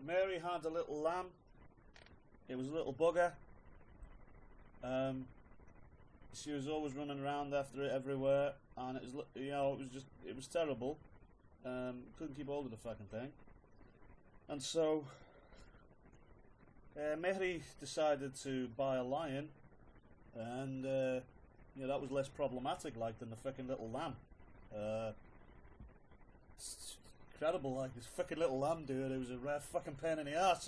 Mary had a little lamb. It was a little bugger. She was always running around after it everywhere, and it was, it was terrible. Couldn't keep hold of the fucking thing, and so Mary decided to buy a lion, and that was less problematic like than the fucking little lamb. It's incredible, like this fucking little lamb, dude. It was a rare fucking pain in the ass.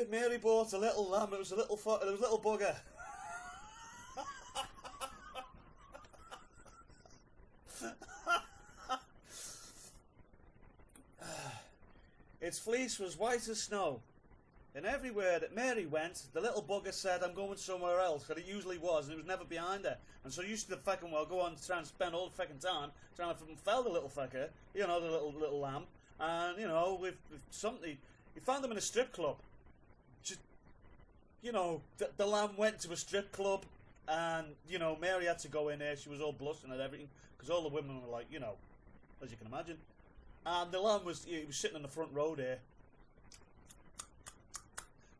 Mary bought a little lamb. It was a little bugger. Its fleece was white as snow, and everywhere that Mary went, the little bugger said, "I'm going somewhere else," and it usually was, and it was never behind her. And so used to fucking go on to try and spend all the fucking time trying to fucking fell the little fucker, the little lamb, and with something, he found them in a strip club. Just, the lamb went to a strip club, and Mary had to go in there. She was all blushing and everything because all the women were like, as you can imagine. And the lamb was sitting in the front row there,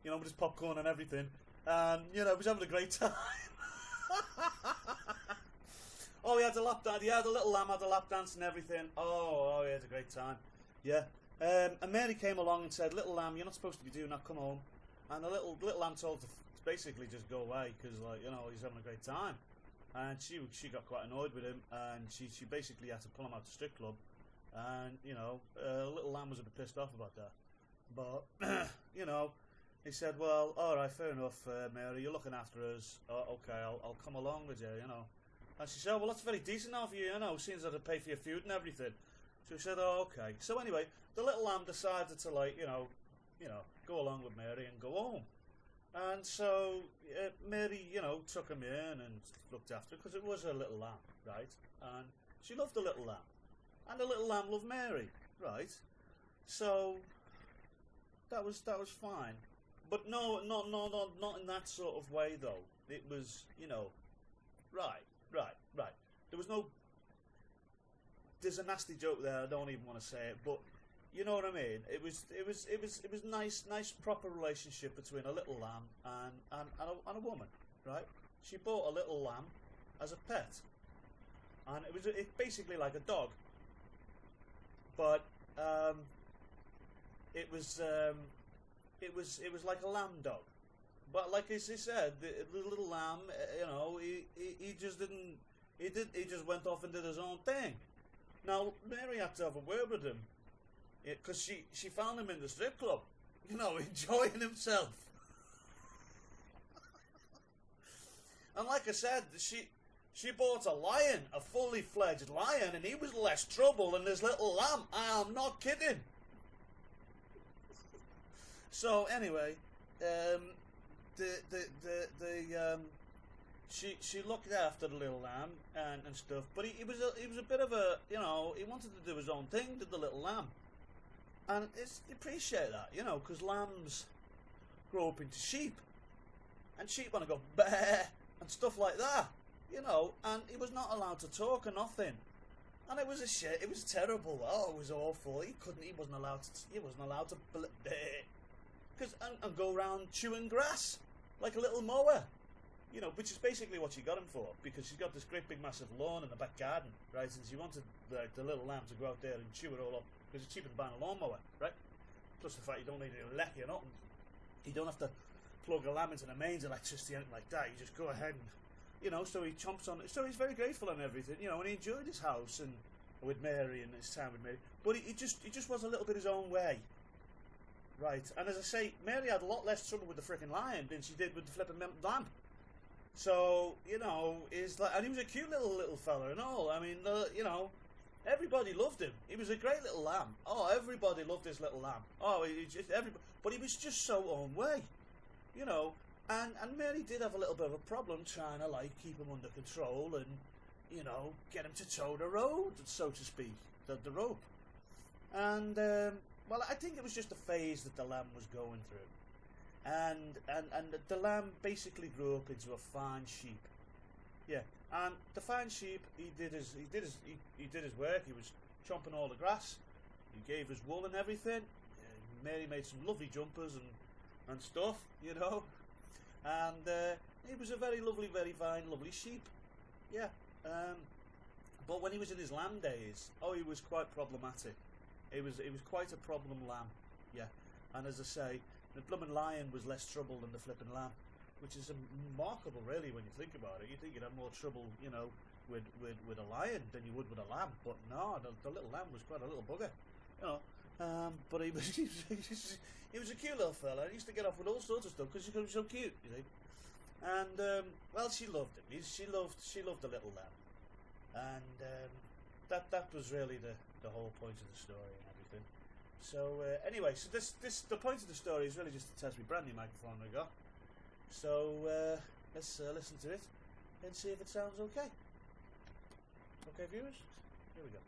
with his popcorn and everything, and he was having a great time. Oh, he had a lap dance. Yeah, the little lamb had a lap dance and everything. Oh, he had a great time. Yeah. And Mary came along and said, "Little lamb, you're not supposed to be doing that. Come home." And the little lamb told her to basically just go away because, he's having a great time. And she got quite annoyed with him, and she basically had to pull him out to the strip club. And little lamb was a bit pissed off about that, but he said, "Well, all right, fair enough, Mary. You're looking after us. Okay, I'll come along with you, And she said, "Well, that's very decent of you, seeing as I had to pay for your food and everything." So he said, "Oh, okay." So anyway, the little lamb decided to go along with Mary and go home. And so Mary, took him in and looked after because it was her little lamb, right? And she loved the little lamb. And the little lamb loved Mary, right? So that was fine, but no, not in that sort of way though. It was, right. There was no. There's a nasty joke there. I don't even want to say it, but you know what I mean. It was nice proper relationship between a little lamb and a woman, right? She bought a little lamb as a pet, and it's basically like a dog. But it was like a lamb dog. But like as he said, the little lamb, he just didn't. He just went off and did his own thing. Now Mary had to have a word with him, because she found him in the strip club, enjoying himself. And like I said, She bought a lion, a fully fledged lion, and he was less trouble than this little lamb. I am not kidding. So anyway, she looked after the little lamb and stuff, but he was a bit of a he wanted to do his own thing, did the little lamb, and you appreciate that, because lambs grow up into sheep, and sheep want to go bah and stuff like that. And he was not allowed to talk or nothing, and it was a shit. It was terrible. Oh, it was awful. He wasn't allowed to because and go around chewing grass like a little mower, which is basically what she got him for, because she's got this great big massive lawn in the back garden, right? And she wanted the little lamb to go out there and chew it all up because it's cheaper than buying a lawnmower, right? Plus the fact you don't need any lecky or nothing. You don't have to plug a lamb into the mains electricity or anything like that. You just go ahead and. So he chomps on it. So he's very grateful and everything, and he enjoyed his house and with Mary and his time with Mary. But he just was a little bit his own way, right? And as I say, Mary had a lot less trouble with the frickin' lion than she did with the flipping lamb. So and he was a cute little fella and all. I mean, everybody loved him. He was a great little lamb. Oh, everybody loved this little lamb. Oh, but he was just so own way, And Mary did have a little bit of a problem trying to keep him under control and get him to toe the road, so to speak, the rope. And I think it was just a phase that the lamb was going through. and the lamb basically grew up into a fine sheep. Yeah, and the fine sheep, he did his work. He was chomping all the grass. He gave us wool and everything. Mary made some lovely jumpers and stuff, you know. And he was a very lovely, very fine, lovely sheep. Yeah. But when he was in his lamb days, oh, he was quite problematic. He was quite a problem lamb. Yeah. And as I say, the bloomin' lion was less trouble than the flippin' lamb, which is remarkable, really, when you think about it. You think you'd have more trouble, you know, with a lion than you would with a lamb. But no, the little lamb was quite a little bugger, you know. But he was he was a cute little fella. He used to get off with all sorts of stuff because he was so cute, you see. And well, she loved him. She loved the little lamb, and that was really the whole point of the story and everything. So anyway, so the point of the story is really just to test my brand new microphone we got. So let's listen to it and see if it sounds okay. Okay, viewers, here we go.